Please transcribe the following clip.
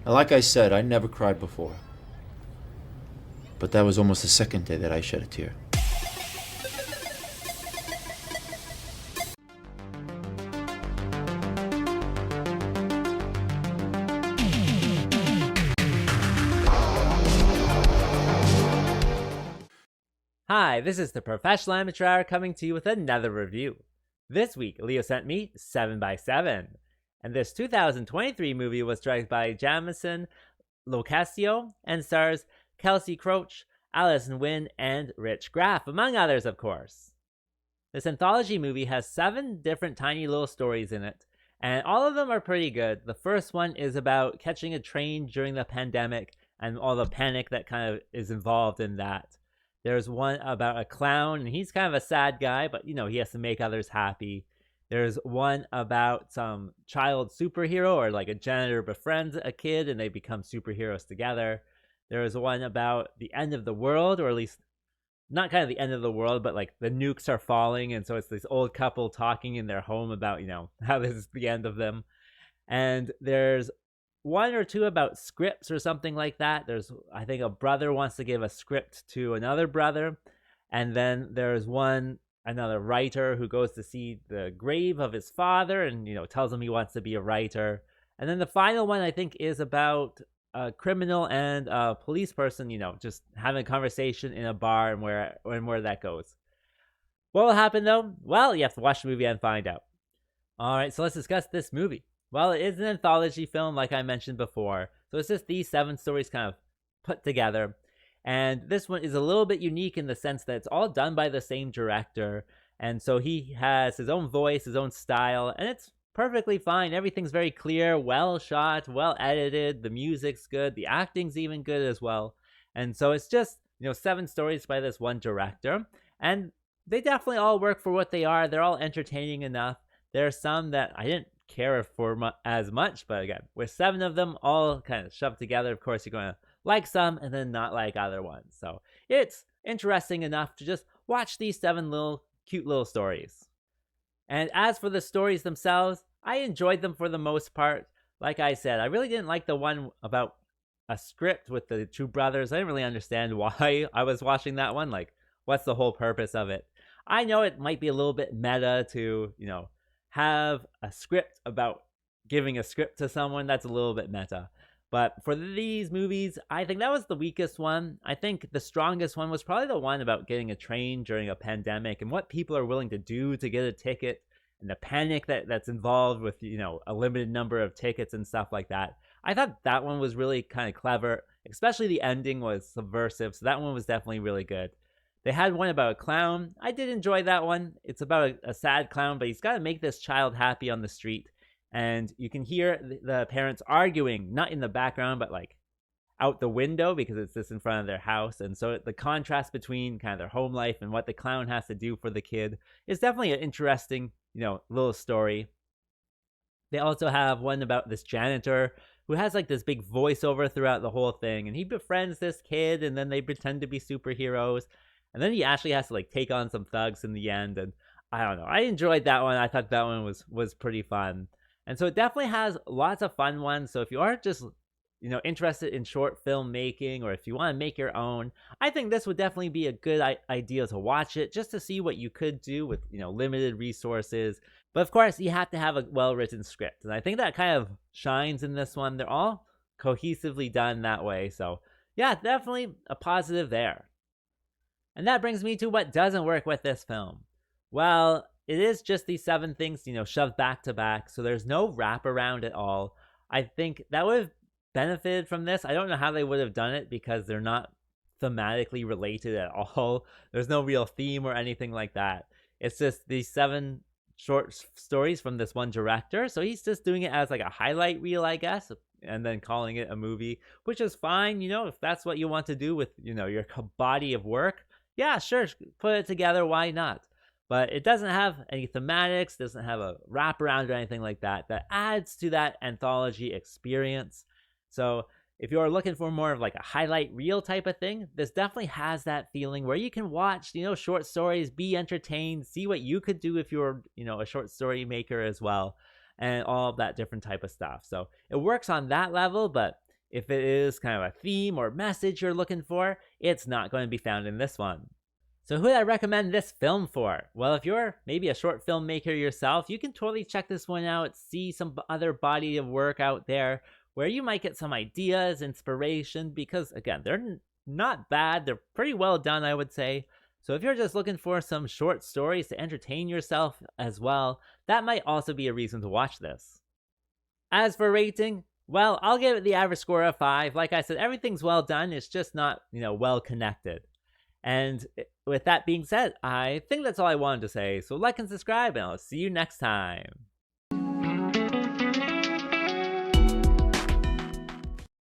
And like I said, I never cried before. But that was almost the second day that I shed a tear. Hi, this is the Professional Amateur Hour coming to you with another review. This week, Leo sent me 7 by 7 and this 2023 movie was directed by Jamison Locascio and stars Kelsey Croce, Allison Wynn, and Rich Graff, among others, of course. This anthology movie has 7 different tiny little stories in it, and all of them are pretty good. The first one is about catching a train during the pandemic and all the panic that kind of is involved in that. There's one about a clown, and he's kind of a sad guy, but he has to make others happy. There's one about some child superhero, or like a janitor befriends a kid and they become superheroes together. There's one about the end of the world, or at least not kind of the end of the world, but like the nukes are falling, and so it's this old couple talking in their home about, how this is the end of them. And there's one or two about scripts or something like that. There's, I think, a brother wants to give a script to another brother, and then there's another writer who goes to see the grave of his father and tells him he wants to be a writer. And then the final one, I think, is about a criminal and a police person, just having a conversation in a bar, and where that goes. What will happen though? Well, you have to watch the movie and find out. All right, so let's discuss this movie. Well, it is an anthology film, like I mentioned before, so it's just these 7 stories kind of put together. And this one is a little bit unique in the sense that it's all done by the same director, and so he has his own voice, his own style, and it's perfectly fine. Everything's very clear, well shot, well edited, the music's good, the acting's even good as well. And so it's just, 7 stories by this one director, and they definitely all work for what they are. They're all entertaining enough. There are some that I didn't care for as much, but again, with 7 of them all kind of shoved together, of course you're going to like some and then not like other ones. So it's interesting enough to just watch these 7 cute little stories. And as for the stories themselves, I enjoyed them for the most part. Like I said, I really didn't like the one about a script with the 2 brothers. I didn't really understand why I was watching that one. Like, what's the whole purpose of it? I know it might be a little bit meta to, have a script about giving a script to someone. That's a little bit meta. But for these movies, I think that was the weakest one. I think the strongest one was probably the one about getting a train during a pandemic and what people are willing to do to get a ticket, and the panic that's involved with, a limited number of tickets and stuff like that. I thought that one was really kind of clever, especially the ending was subversive. So that one was definitely really good. They had one about a clown. I did enjoy that one. It's about a sad clown, but he's got to make this child happy on the street. And you can hear the parents arguing, not in the background, but like out the window, because it's just in front of their house. And so the contrast between kind of their home life and what the clown has to do for the kid is definitely an interesting, little story. They also have one about this janitor who has like this big voiceover throughout the whole thing. And he befriends this kid, and then they pretend to be superheroes. And then he actually has to like take on some thugs in the end. And I don't know. I enjoyed that one. I thought that one was pretty fun. And so it definitely has lots of fun ones. So if you are just, interested in short film making, or if you want to make your own, I think this would definitely be a good idea to watch it, just to see what you could do with, limited resources. But of course, you have to have a well-written script. And I think that kind of shines in this one. They're all cohesively done that way. So yeah, definitely a positive there. And that brings me to what doesn't work with this film. Well, it is just these 7 things, shoved back to back. So there's no wraparound at all. I think that would have benefited from this. I don't know how they would have done it, because they're not thematically related at all. There's no real theme or anything like that. It's just these 7 short stories from this one director. So he's just doing it as like a highlight reel, I guess, and then calling it a movie, which is fine. If that's what you want to do with, your body of work. Yeah, sure, put it together, why not? But it doesn't have any thematics, doesn't have a wraparound or anything like that adds to that anthology experience. So if you're looking for more of like a highlight reel type of thing, this definitely has that feeling where you can watch, short stories, be entertained, see what you could do if you're, a short story maker as well, and all of that different type of stuff. So it works on that level, but if it is kind of a theme or message you're looking for, it's not going to be found in this one. So who would I recommend this film for? Well, if you're maybe a short filmmaker yourself, you can totally check this one out, see some other body of work out there where you might get some ideas, inspiration, because again, they're not bad. They're pretty well done, I would say. So if you're just looking for some short stories to entertain yourself as well, that might also be a reason to watch this. As for rating, well, I'll give it the average score of 5. Like I said, everything's well done. It's just not, well connected. And with that being said, I think that's all I wanted to say. So like and subscribe, and I'll see you next time.